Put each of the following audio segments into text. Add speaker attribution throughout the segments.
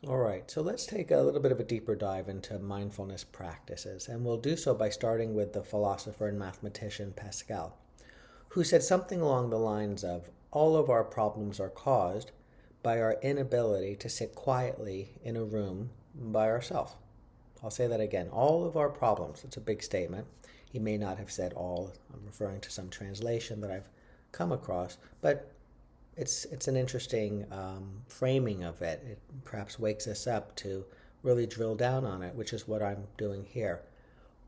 Speaker 1: All right, so let's take a little bit of a deeper dive into mindfulness practices, and we'll do so by starting with the philosopher and mathematician Pascal, who said something along the lines of all of our problems are caused by our inability to sit quietly in a room by ourselves. I'll say that again. All of our problems, it's a big statement. He may not have said all. I'm referring to some translation that I've come across, but it's an interesting framing of it. It perhaps wakes us up to really drill down on it, which is what I'm doing here.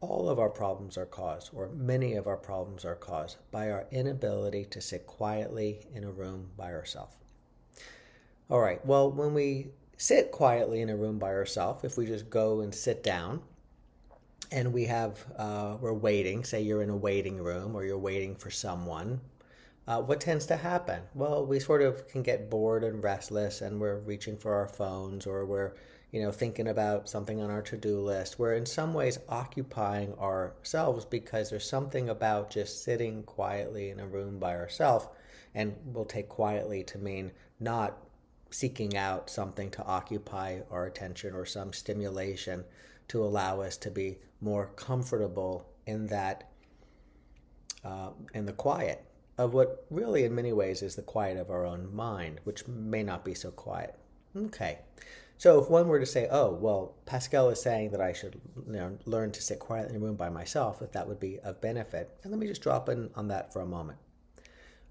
Speaker 1: All of our problems are caused, or many of our problems are caused, by our inability to sit quietly in a room by ourselves. All right, well, when we sit quietly in a room by ourselves, if we just go and sit down and we're waiting, say you're in a waiting room or you're waiting for someone, what tends to happen? Well, we sort of can get bored and restless, and we're reaching for our phones, or we're, thinking about something on our to-do list. We're in some ways occupying ourselves because there's something about just sitting quietly in a room by ourselves, and we'll take quietly to mean not seeking out something to occupy our attention or some stimulation to allow us to be more comfortable in that in the quiet of what really in many ways is the quiet of our own mind, which may not be so quiet. Okay. So if one were to say, oh, well, Pascal is saying that I should learn to sit quietly in a room by myself, that would be of benefit. And let me just drop in on that for a moment.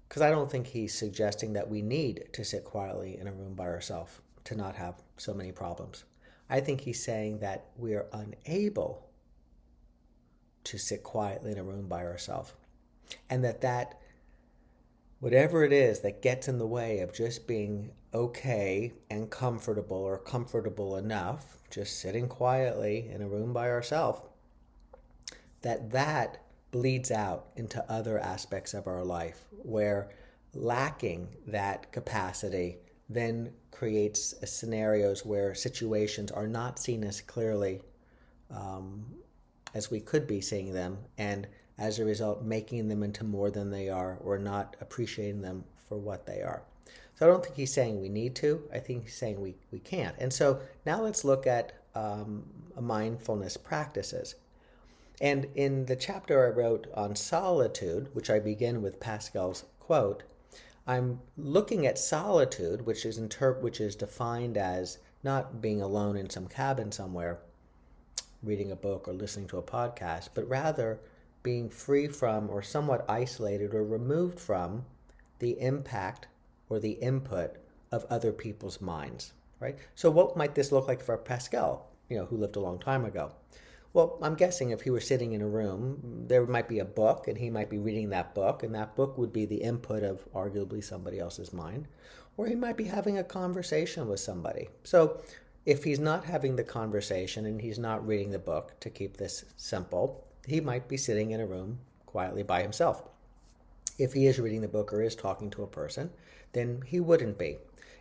Speaker 1: Because I don't think he's suggesting that we need to sit quietly in a room by ourselves to not have so many problems. I think he's saying that we are unable to sit quietly in a room by ourselves. And that whatever it is that gets in the way of just being okay and comfortable or comfortable enough, just sitting quietly in a room by ourselves, that bleeds out into other aspects of our life where lacking that capacity then creates scenarios where situations are not seen as clearly um, as we could be seeing them, and as a result, making them into more than they are or not appreciating them for what they are. So I don't think he's saying we need to. I think he's saying we can't. And so now let's look at mindfulness practices. And in the chapter I wrote on solitude, which I begin with Pascal's quote, I'm looking at solitude, which is defined as not being alone in some cabin somewhere, reading a book or listening to a podcast, but rather being free from or somewhat isolated or removed from the impact or the input of other people's minds, right? So what might this look like for Pascal, who lived a long time ago? Well, I'm guessing if he were sitting in a room, there might be a book, and he might be reading that book, and that book would be the input of arguably somebody else's mind. Or he might be having a conversation with somebody. So if he's not having the conversation and he's not reading the book, to keep this simple, he might be sitting in a room quietly by himself. If he is reading the book or is talking to a person, then he wouldn't be.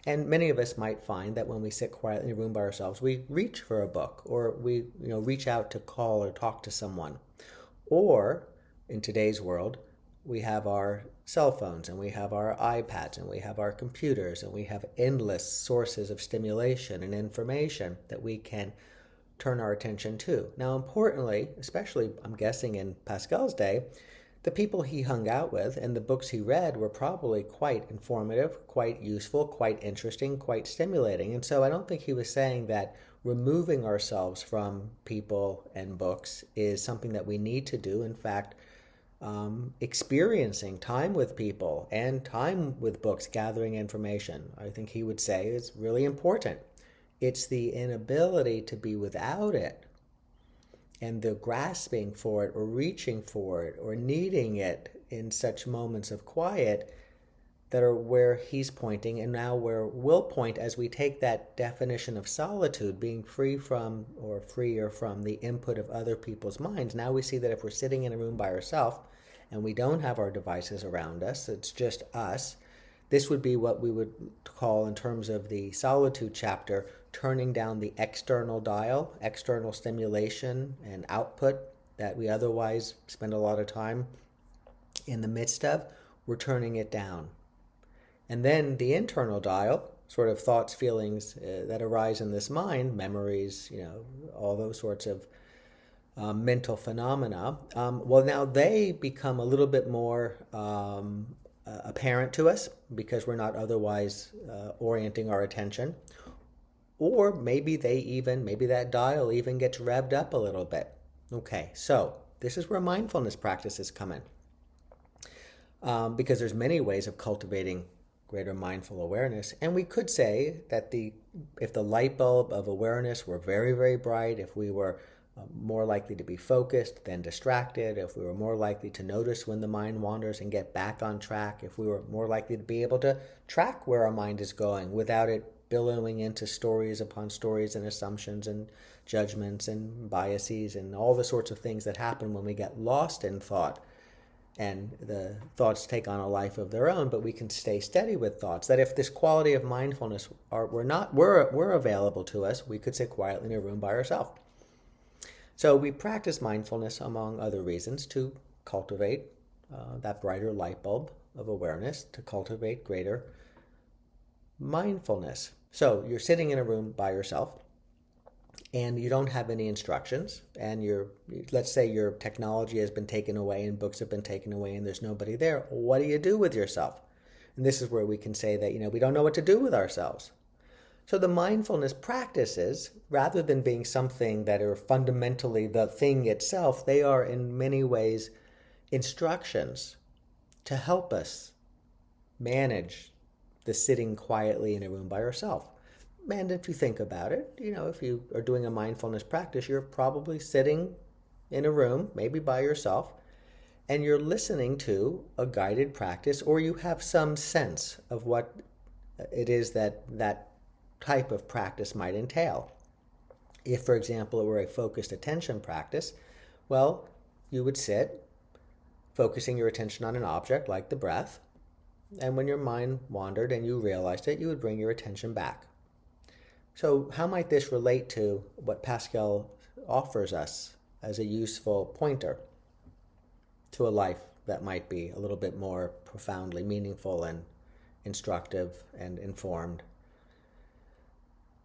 Speaker 1: And many of us might find that when we sit quietly in a room by ourselves, we reach for a book, or we reach out to call or talk to someone. Or in today's world, we have our cell phones and we have our iPads and we have our computers and we have endless sources of stimulation and information that we can turn our attention to. Now, importantly, especially I'm guessing in Pascal's day, the people he hung out with and the books he read were probably quite informative, quite useful, quite interesting, quite stimulating. And so I don't think he was saying that removing ourselves from people and books is something that we need to do. In fact, experiencing time with people and time with books, gathering information, I think he would say is really important. It's the inability to be without it and the grasping for it or reaching for it or needing it in such moments of quiet that are where he's pointing, and now where we'll point as we take that definition of solitude, being free from or freer from the input of other people's minds. Now we see that if we're sitting in a room by ourselves and we don't have our devices around us, it's just us, this would be what we would call, in terms of the solitude chapter, turning down the external dial, external stimulation and output that we otherwise spend a lot of time in the midst of. We're turning it down. And then the internal dial, sort of thoughts, feelings that arise in this mind, memories, all those sorts of mental phenomena, well, now they become a little bit more apparent to us because we're not otherwise orienting our attention. Or maybe maybe that dial even gets revved up a little bit. Okay, so this is where mindfulness practices come in. Because there's many ways of cultivating greater mindful awareness. And we could say that if the light bulb of awareness were very, very bright, if we were more likely to be focused than distracted, if we were more likely to notice when the mind wanders and get back on track, if we were more likely to be able to track where our mind is going without it billowing into stories upon stories and assumptions and judgments and biases and all the sorts of things that happen when we get lost in thought and the thoughts take on a life of their own, but we can stay steady with thoughts. That if this quality of mindfulness were available to us, we could sit quietly in a room by ourselves. So we practice mindfulness, among other reasons, to cultivate that brighter light bulb of awareness, to cultivate greater mindfulness. So you're sitting in a room by yourself, and you don't have any instructions, and let's say your technology has been taken away and books have been taken away and there's nobody there. What do you do with yourself? And this is where we can say that, we don't know what to do with ourselves. So the mindfulness practices, rather than being something that are fundamentally the thing itself, they are in many ways instructions to help us manage the sitting quietly in a room by yourself. And if you think about it, if you are doing a mindfulness practice, you're probably sitting in a room, maybe by yourself, and you're listening to a guided practice, or you have some sense of what it is that type of practice might entail. If, for example, it were a focused attention practice, well, you would sit focusing your attention on an object like the breath, and when your mind wandered and you realized it, you would bring your attention back. So how might this relate to what Pascal offers us as a useful pointer to a life that might be a little bit more profoundly meaningful and instructive and informed?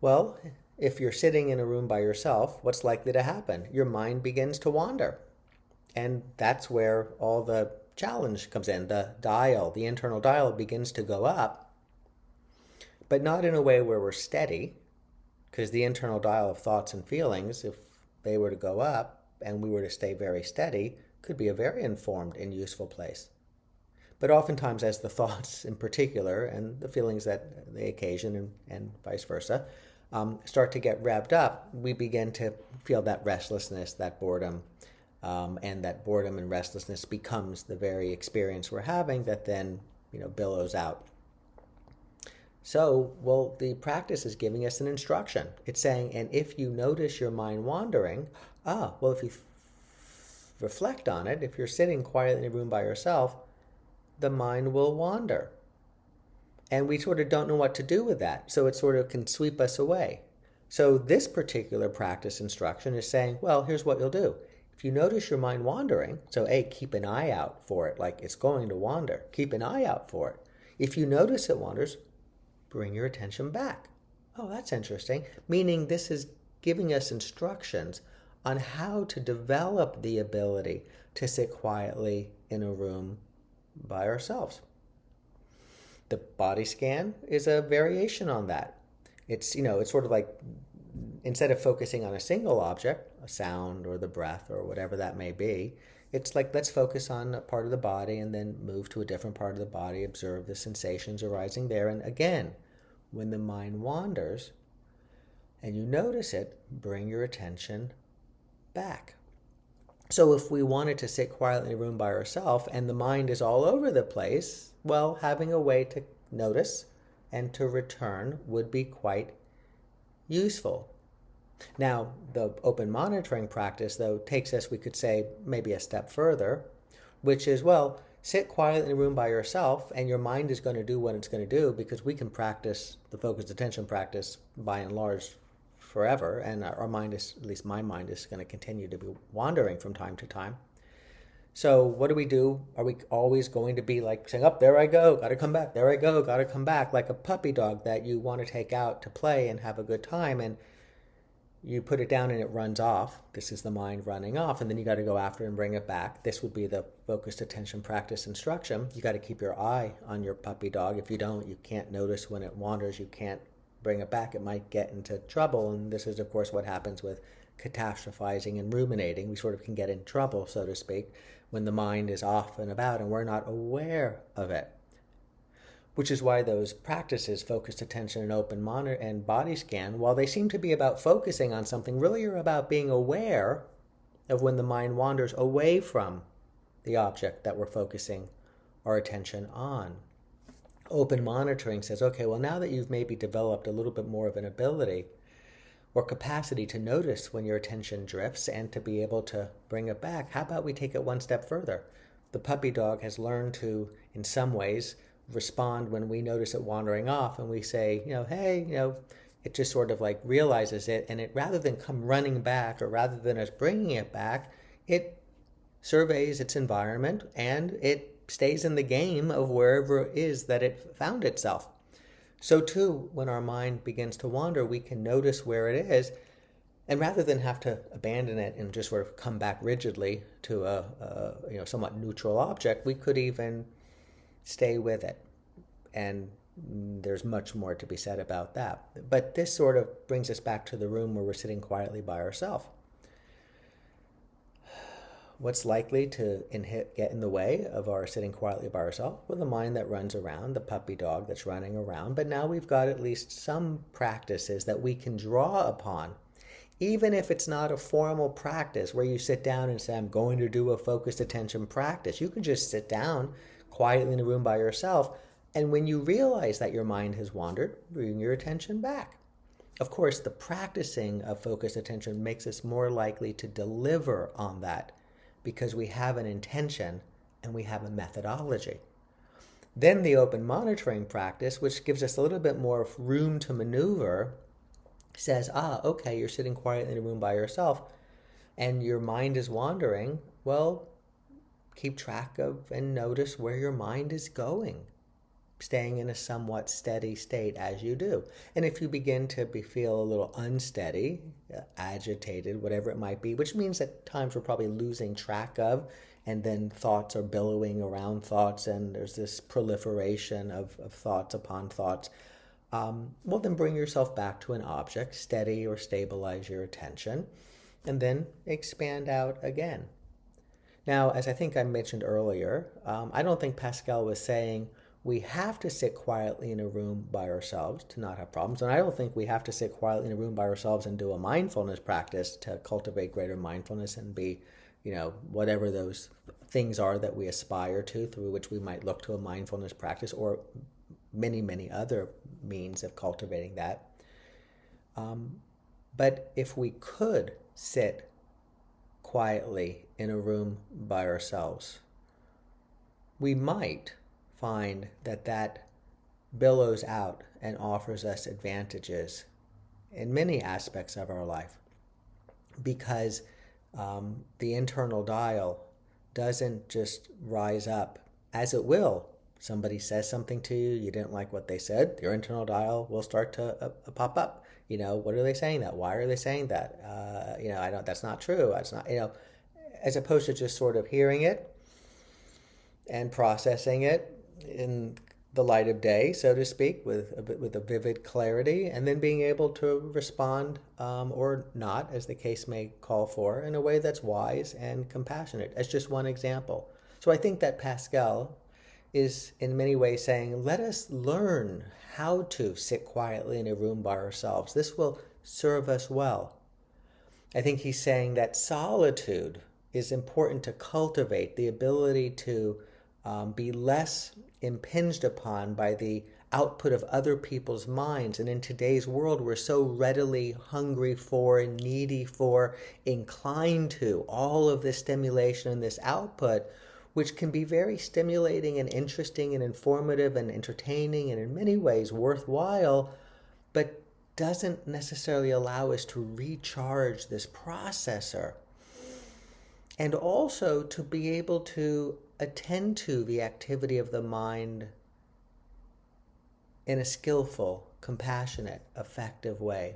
Speaker 1: Well, if you're sitting in a room by yourself, what's likely to happen? Your mind begins to wander. And that's where all the challenge comes in. The internal dial begins to go up, but not in a way where we're steady, because the internal dial of thoughts and feelings, if they were to go up and we were to stay very steady, could be a very informed and useful place. But oftentimes, as the thoughts in particular and the feelings that they occasion and vice versa start to get revved up, we begin to feel that restlessness, that boredom, and that boredom and restlessness becomes the very experience we're having that then billows out. So, well, the practice is giving us an instruction. It's saying, and if you notice your mind wandering, if you reflect on it, if you're sitting quietly in a room by yourself, the mind will wander. And we sort of don't know what to do with that. So it sort of can sweep us away. So this particular practice instruction is saying, well, here's what you'll do. If you notice your mind wandering, so keep an eye out for it, like it's going to wander. Keep an eye out for it. If you notice it wanders, bring your attention back. Oh, that's interesting. Meaning this is giving us instructions on how to develop the ability to sit quietly in a room by ourselves. The body scan is a variation on that. It's sort of like, instead of focusing on a single object, a sound or the breath or whatever that may be, it's like, let's focus on a part of the body and then move to a different part of the body, observe the sensations arising there. And again, when the mind wanders and you notice it, bring your attention back. So if we wanted to sit quietly in a room by ourselves and the mind is all over the place, well, having a way to notice and to return would be quite useful. Now, the open monitoring practice, though, takes us, we could say, maybe a step further, which is, well, sit quietly in a room by yourself and your mind is going to do what it's going to do, because we can practice the focused attention practice by and large forever, and our mind is, at least my mind, is going to continue to be wandering from time to time. So what do? Are we always going to be like saying, "Up there I go, gotta come back. There I go, gotta come back," like a puppy dog that you want to take out to play and have a good time, and you put it down and it runs off. This is the mind running off, and then you got to go after and bring it back. This would be the focused attention practice instruction. You got to keep your eye on your puppy dog. If you don't, you can't notice when it wanders. You can't bring it back. It might get into trouble, and this is, of course, what happens with catastrophizing and ruminating. We sort of can get in trouble, so to speak, when the mind is off and about and we're not aware of it. Which is why those practices, focused attention and open monitor and body scan, while they seem to be about focusing on something, really are about being aware of when the mind wanders away from the object that we're focusing our attention on. Open monitoring says, okay, well, now that you've maybe developed a little bit more of an ability or capacity to notice when your attention drifts and to be able to bring it back, how about we take it one step further? The puppy dog has learned to, in some ways, respond when we notice it wandering off, and we say, hey, it just sort of like realizes it, and it, rather than come running back, or rather than us bringing it back, it surveys its environment and it stays in the game of wherever it is that it found itself. So too, when our mind begins to wander, we can notice where it is, and rather than have to abandon it and just sort of come back rigidly to a somewhat neutral object, we could even stay with it. And there's much more to be said about that. But this sort of brings us back to the room where we're sitting quietly by ourselves. What's likely to get in the way of our sitting quietly by ourselves? Well, the mind that runs around, the puppy dog that's running around. But now we've got at least some practices that we can draw upon. Even if it's not a formal practice where you sit down and say, I'm going to do a focused attention practice. You can just sit down quietly in a room by yourself, and when you realize that your mind has wandered, bring your attention back. Of course, the practicing of focused attention makes us more likely to deliver on that because we have an intention and we have a methodology. Then the open monitoring practice, which gives us a little bit more room to maneuver, says, okay, you're sitting quietly in a room by yourself and your mind is wandering. Well, keep track of and notice where your mind is going, staying in a somewhat steady state as you do. And if you begin to feel a little unsteady, agitated, whatever it might be, which means at times we're probably losing track of, and then thoughts are billowing around thoughts, and there's this proliferation of thoughts upon thoughts, well, then bring yourself back to an object, steady or stabilize your attention, and then expand out again. Now, as I think I mentioned earlier, I don't think Pascal was saying we have to sit quietly in a room by ourselves to not have problems. And I don't think we have to sit quietly in a room by ourselves and do a mindfulness practice to cultivate greater mindfulness and be, whatever those things are that we aspire to, through which we might look to a mindfulness practice or many, many other means of cultivating that. But if we could sit quietly in a room by ourselves, we might find that billows out and offers us advantages in many aspects of our life, because the internal dial doesn't just rise up, as it will. Somebody says something to you, you didn't like what they said, your internal dial will start to pop up. What are they saying that? Why are they saying that? That's not true. That's not, as opposed to just sort of hearing it and processing it in the light of day, so to speak, with a vivid clarity, and then being able to respond or not, as the case may call for, in a way that's wise and compassionate, as just one example. So I think that Pascal is in many ways saying, let us learn how to sit quietly in a room by ourselves. This will serve us well. I think he's saying that solitude is important to cultivate, the ability to be less impinged upon by the output of other people's minds. And in today's world, we're so readily hungry for, needy for, inclined to all of this stimulation and this output, which can be very stimulating and interesting and informative and entertaining and in many ways worthwhile, but doesn't necessarily allow us to recharge this processor. and also to be able to attend to the activity of the mind in a skillful, compassionate, effective way.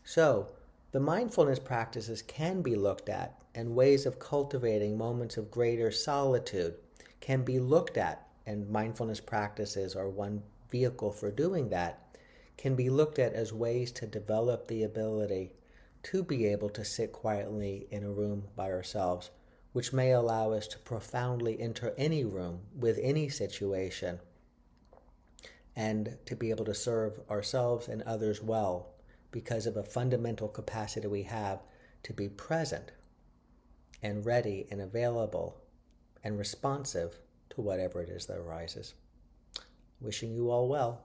Speaker 1: So, the mindfulness practices can be looked at, and ways of cultivating moments of greater solitude can be looked at, and mindfulness practices are one vehicle for doing that, can be looked at as ways to develop the ability to be able to sit quietly in a room by ourselves, which may allow us to profoundly enter any room with any situation and to be able to serve ourselves and others well because of a fundamental capacity we have to be present and ready and available and responsive to whatever it is that arises. Wishing you all well.